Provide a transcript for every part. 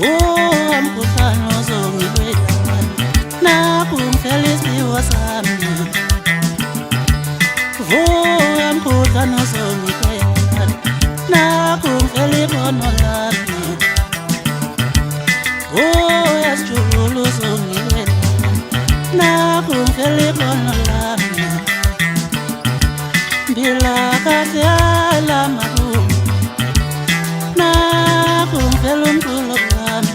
umkhuhlane ozongibulala nakho ngifela isiphiwo sami umkhuhlane ozongibulala nakho ngifela ikhono lami yasijulu uzongibulala nakho ngifela ikhono lami mbila kahle yalamaku nakho ngifela umculo wami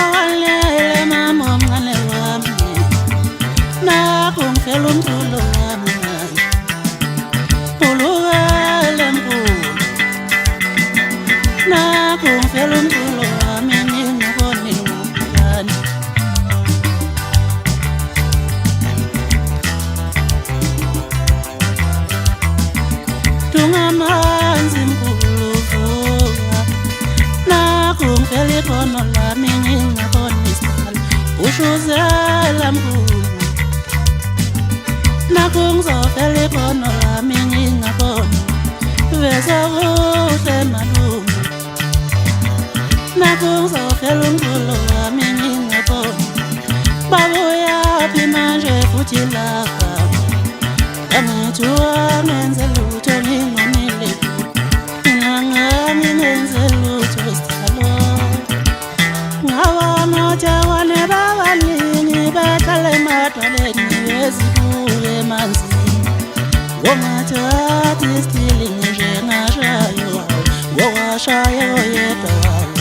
olele mama omncane wami nakho ngifela umculo wami ulukele mkhulu nakho ngifela umculo wami ngingaboni ngubani tungamanzi mkhulu vuka nakho ngifela ikhono lami ngingaboni isibani ushuzela mkhulu nakho ngizofela ikhono lami ngingaboni veza kuhle malume nakho ngizofela umculo wami ngingaboni babuyaphi manje futhi lapha angithi wangenze lutho ngingonile ngingenze lutho sithalo ngawamojawane babaningi behlala emadwaleni bezibuke emanzini ngongathathi isitili njengashayo ngowashaye oyedwa wayo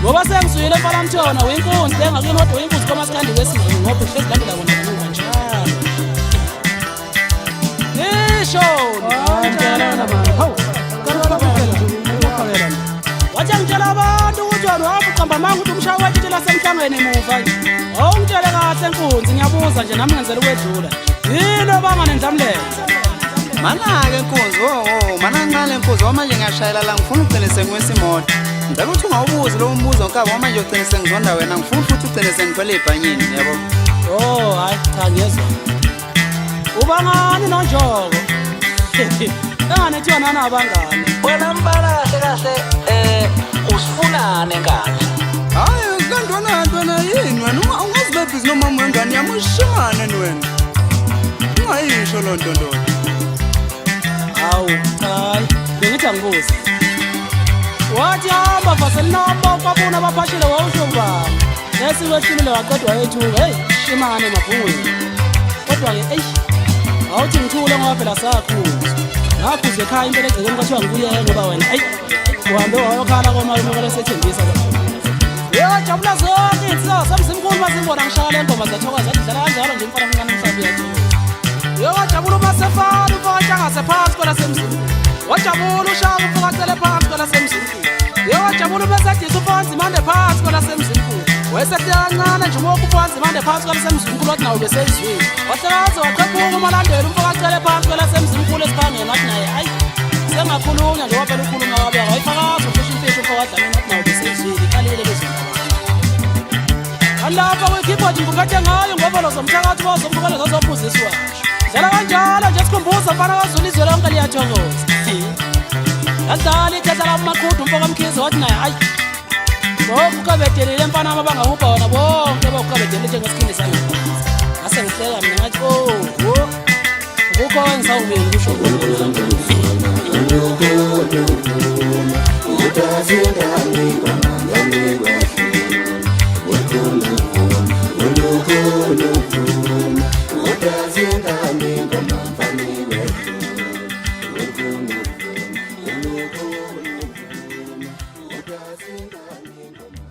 ngoba sengizwile mfana wenkunzi engakini kodwa wenkunzi komasikandi wesizwe ngoba uhlezi landela bona ngoba njalo isho ngiyalana manje hawu wathi ngitshela abantu ukuthi wena wabuqamba manga ukuthi umshayi watshitshela semhlangeni emuva awungitshele kahle enkunzi ngiyabuza nje nami ngenzela ukwedlula yini obanga nendlamlelo mana ke nkunzi mana ngale ngiyashayela la ngifuna ugcine sengiwisa imoto ngicela ukuthi ungawubuzi lowo mbuzo nkaba manje ugcine sengizonda wena ngifuna futhi ugcine sengithwele ibhanyini yabo hayi cha ngiyezwa uba ngani noNjoko enganethiwa nana abangane wena mbalahle kahle usifunane ngani hayi kantwana yini wena ungazibebhizi nomama wengane yami ushane wena ungayisho loo nto ndoda hawu hayi bengithi angibuze wathi hamba vaselinabo kwabona abaphashile wawusho ngubani esiwehlulile waqedwa yethu hey shimane mabhungweni kodwa-ke eyi awuthi ngithule ngoba phela sakhuzwa ngakhuza ekhaya impela egcekeni kwathiwa ngikuye ngoba wena eyi uhambe wayokhala komalume kwalesethembisa jabula zonke iy'nsizwa zasemzimkhulu bazibona ngishaya le ngoma zathokoza adidlala kanjalo nje umfana omncane mhlawumbe uyathokoza wajabula umasefana umfakatshangase phansi kwelasemzimkhulu wajabula ushaka umfakacele phansi kwelasemzimkhulu wajabula ubesedisa ufanzimande phansi kwelasemzimkhulu wayesehlela kancane nje umoka ufanzimande phansi kwelasemzimkhulu wathi nawo besezweni wahlekaze waqephuka umalandela umfakacele phansi kwelasemzimkhulu esiphangeni wathi naye ayi sengakhulunywa nje waphela ukhulunywa wabeka wayifakaza ufisha imfisho umfakadlamini wathi nawo besezweni ikalele bezimkhulu alapha kwi-keyboard ngiphethe ngayo ngobolo zomthakathi wozomkhukelo zazophuziswa dlala kanjalo nje sikhumbuza mfana wazula izwe lonke liyathokoza yadlala ithetha lami maqhudu umfoka mkhizi wathi naye ayi bonke ukabedelile mfanami abangahubha wona bonke bawukabedelile njengesikhindi sangaphansi ngase ngihleka mina ngathi ukukho engisawumeni kusho What does it mean?